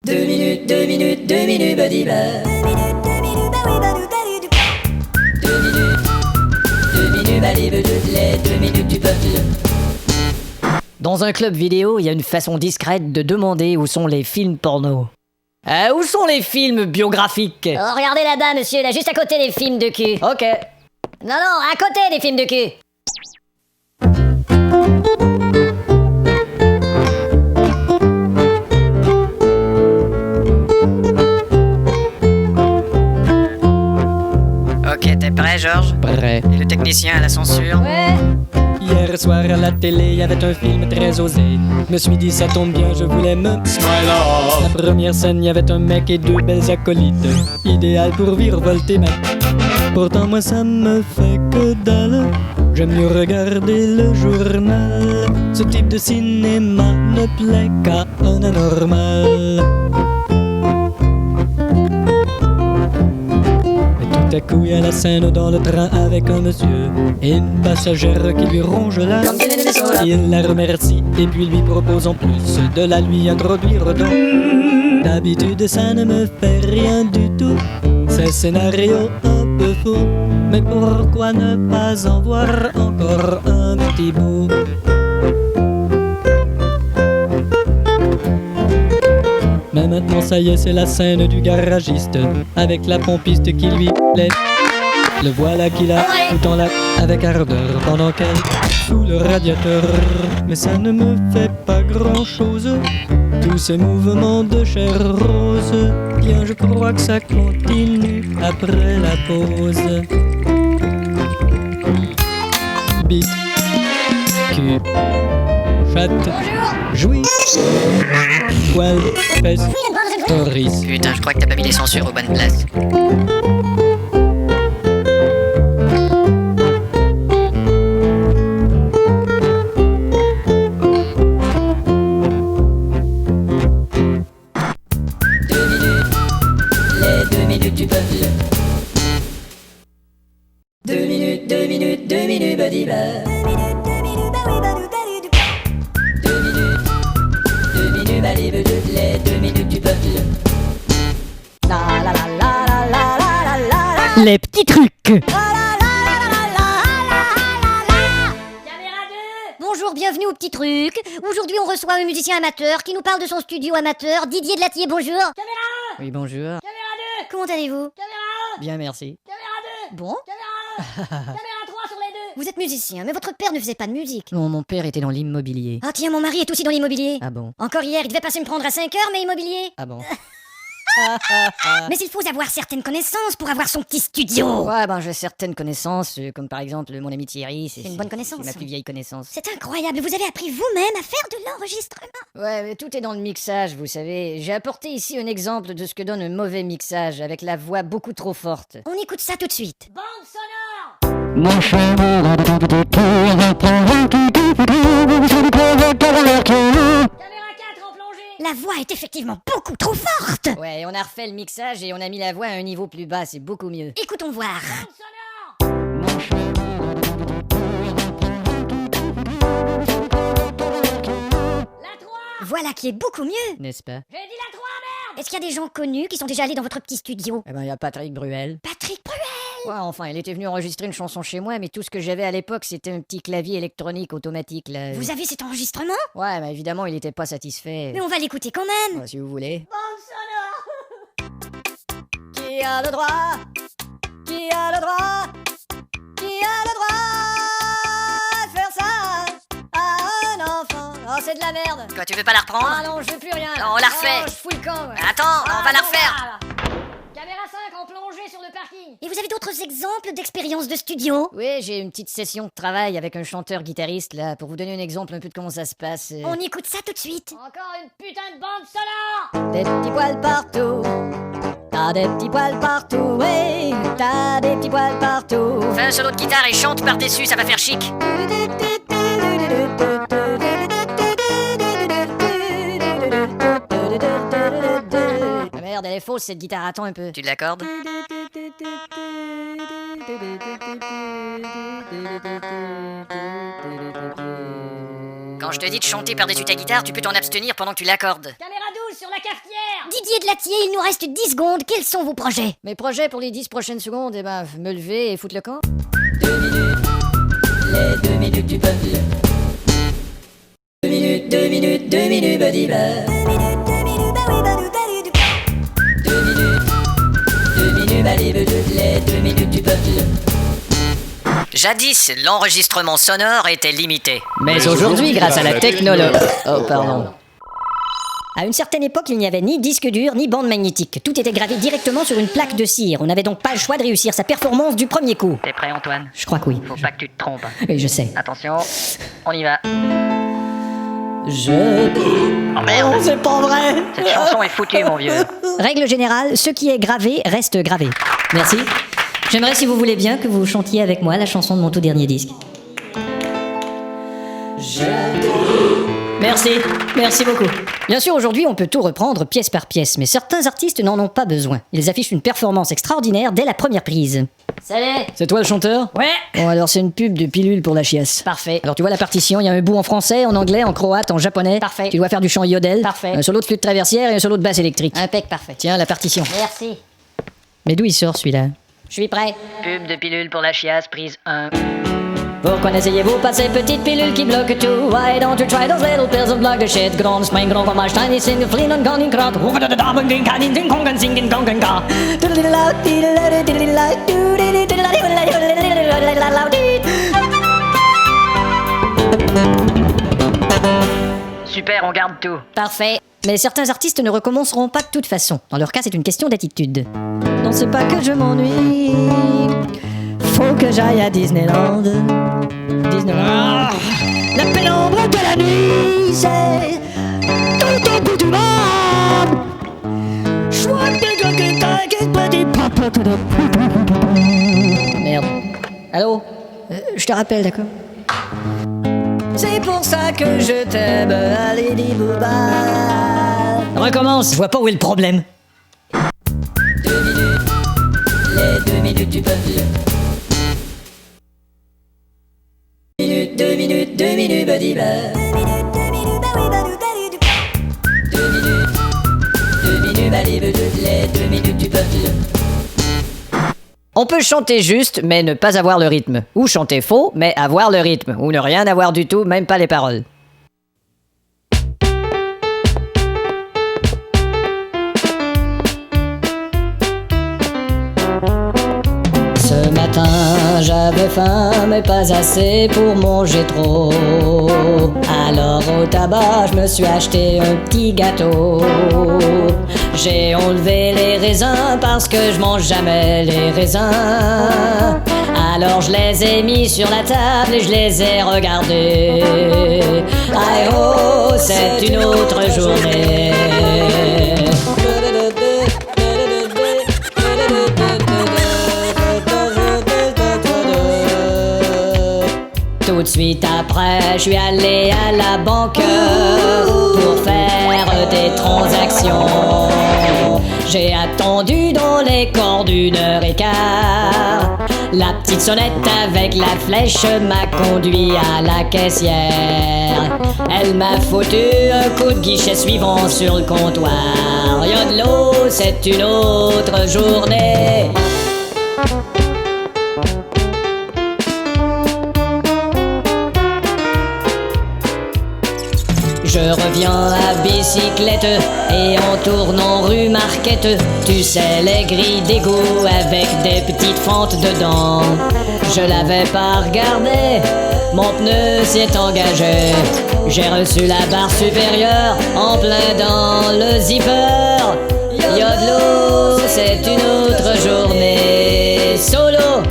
2 minutes, badiba. 2 minutes, les 2 minutes du peuple. Dans un club vidéo, il y a une façon discrète de demander où sont les films porno. Où sont les films biographiques? Oh, regardez là-bas, monsieur, là, juste à côté des films de cul. Ok. Non, à côté des films de cul. Ok, t'es prêt, Georges? Prêt. Et le technicien à la censure? Ouais. Hier soir à la télé, il y avait un film très osé. Je me suis dit, ça tombe bien, je voulais me smile off. La première scène, il y avait un mec et 2 belles acolytes. Idéal pour virevolter ma... Pourtant, moi, ça me fait que dalle. J'aime mieux regarder le journal. Ce type de cinéma ne plaît qu'à un anormal. Tout à coup, il y a la scène dans le train avec un monsieur et une passagère qui lui ronge la... Il la remercie et puis lui propose en plus de la lui introduire dans... D'habitude, ça ne me fait rien du tout. C'est scénario un peu fou. Mais pourquoi ne pas en voir encore un petit bout? Mais maintenant ça y est, c'est la scène du garagiste avec la pompiste qui lui plaît. Le voilà qui la tout en la avec ardeur pendant qu'elle fout le radiateur. Mais ça ne me fait pas grand chose, tous ces mouvements de chair rose. Bien, je crois que ça continue après la pause. Bite, cul, chatte, jouis, poil, peste, toris. Putain, je crois que t'as pas mis les censures aux bonnes places. Les 2 minutes du peuple. 2 minutes, badiba. 2 minutes, les 2 minutes du peuple. Les petits trucs. Bonjour, bienvenue au petit truc. Aujourd'hui, on reçoit un musicien amateur qui nous parle de son studio amateur. Didier Delatier, bonjour. Oui, bonjour. Comment allez-vous? Bien, merci. Bon. Vous êtes musicien, mais votre père ne faisait pas de musique. Non, mon père était dans l'immobilier. Ah tiens, mon mari est aussi dans l'immobilier. Ah bon? Encore hier, il devait passer me prendre à 5 heures, mais immobilier. Ah bon? Mais il faut avoir certaines connaissances pour avoir son petit studio. Ouais, ben j'ai certaines connaissances, comme par exemple mon ami Thierry. C'est une bonne connaissance. C'est ma plus vieille connaissance. C'est incroyable, vous avez appris vous-même à faire de l'enregistrement. Ouais, mais tout est dans le mixage, vous savez. J'ai apporté ici un exemple de ce que donne un mauvais mixage, avec la voix beaucoup trop forte. On écoute ça tout de suite. Bande sonore. Caméra 4 en plongée. La voix est effectivement beaucoup trop forte. Ouais, et on a refait le mixage et on a mis la voix à un niveau plus bas, c'est beaucoup mieux. Écoutons voir. Bande sonore. La 3. Voilà qui est beaucoup mieux. N'est-ce pas? J'ai dit la 3, merde. Est-ce qu'il y a des gens connus qui sont déjà allés dans votre petit studio? Eh ben, il y a Patrick Bruel. Patrick Bruel. Ouais, enfin, il était venu enregistrer une chanson chez moi, mais tout ce que j'avais à l'époque, c'était un petit clavier électronique automatique, là. Vous avez cet enregistrement? Ouais, mais évidemment, il était pas satisfait. Mais on va l'écouter quand même. Ouais, si vous voulez. Bande sonore. Qui a le droit? Qui a le droit? Qui a le droit de faire ça à un enfant? Oh, c'est de la merde. Quoi, tu veux pas la reprendre? Ah non, je veux plus rien. Non, on la refait. Oh, je fous le camp. Ouais. Attends, on va la non, refaire. voilà. Caméra 5 en plongée sur le parking. Et vous avez d'autres exemples d'expériences de studio? Oui, j'ai une petite session de travail avec un chanteur-guitariste, là, pour vous donner un exemple un peu de comment ça se passe. On écoute ça tout de suite. Encore une putain de bande sonore. Des petits poils partout. T'as des petits poils partout, ouais. T'as des petits poils partout. Fais un solo de guitare et chante par-dessus, ça va faire chic. Ah merde, elle est fausse cette guitare, attends un peu. Tu l'accordes? Quand je te dis de chanter par-dessus ta guitare, tu peux t'en abstenir pendant que tu l'accordes. Caméra 12 sur la cafetière. Didier de Latier, il nous reste 10 secondes. Quels sont vos projets? Mes projets pour les 10 prochaines secondes, me lever et foutre le camp. 2 minutes du peuple. 2 minutes, 2 minutes, 2 minutes, buddy bar. 2 minutes, allez, les 2 minutes du peuple. Jadis, l'enregistrement sonore était limité. Mais aujourd'hui, grâce à la technologie... Oh, pardon. À une certaine époque, il n'y avait ni disque dur, ni bande magnétique. Tout était gravé directement sur une plaque de cire. On n'avait donc pas le choix de réussir sa performance du premier coup. T'es prêt, Antoine? Je crois que oui. Faut pas que tu te trompes. Oui, je sais. Attention, on y va. Oh merde. c'est pas vrai. Cette chanson est foutue, mon vieux. Règle générale, ce qui est gravé reste gravé. Merci. J'aimerais, si vous voulez bien, que vous chantiez avec moi la chanson de mon tout dernier disque. Merci beaucoup. Bien sûr, aujourd'hui, on peut tout reprendre pièce par pièce, mais certains artistes n'en ont pas besoin. Ils affichent une performance extraordinaire dès la première prise. Salut. C'est toi le chanteur? Ouais. Bon, alors c'est une pub de pilule pour la chiasse. Parfait. Alors tu vois la partition, il y a un bout en français, en anglais, en croate, en japonais. Parfait. Tu dois faire du chant yodel. Parfait. Un solo de flûte traversière et un solo de basse électrique. Impec, parfait. Tiens, la partition. Merci. Mais d'où il sort celui-là? Je suis prêt. Pub de pilule pour la chiasse, prise 1. Pourquoi n'essayez-vous pas ces petites pilules qui bloquent tout? Why don't you try those little pills that block the shit? Grand spring, grand fromage, tiny single, flin und gone in krat. Hoeveel de damen die kan in den kongen zingen, kongen ga. Super, on garde tout. Parfait. Mais certains artistes ne recommenceront pas de toute façon. Dans leur cas, c'est une question d'attitude. Non, c'est pas que je m'ennuie. Faut que j'aille à Disneyland. Disneyland. La pénombre de la nuit, c'est tout au bout du monde. Merde. Allô? Je te rappelle, d'accord? C'est pour ça que je t'aime, allez, dis bouba. Recommence, je vois pas où est le problème. 2 minutes, les 2 minutes du peuple. 2 minutes, 2 minutes, buddy bar. 2 minutes, allez, les 2 minutes du peuple. On peut chanter juste, mais ne pas avoir le rythme. Ou chanter faux, mais avoir le rythme. Ou ne rien avoir du tout, même pas les paroles. Ce matin, j'avais faim, mais pas assez pour manger trop. Alors au tabac, je me suis acheté un petit gâteau. J'ai enlevé les raisins parce que je mange jamais les raisins. Alors je les ai mis sur la table et je les ai regardés. Ah oh, c'est une autre journée. Tout de suite après, je suis allé à la banque pour faire des transactions. J'ai attendu dans les corps d'1h15. La petite sonnette avec la flèche m'a conduit à la caissière. Elle m'a foutu un coup de guichet suivant sur le comptoir. Y'a de l'eau, c'est une autre journée. Je reviens à bicyclette et en tournant rue Marquette, tu sais les grilles d'égout avec des petites fentes dedans. Je l'avais pas regardé, mon pneu s'est engagé. J'ai reçu la barre supérieure en plein dans le zipper. Y'a de l'eau, c'est une autre journée. Solo.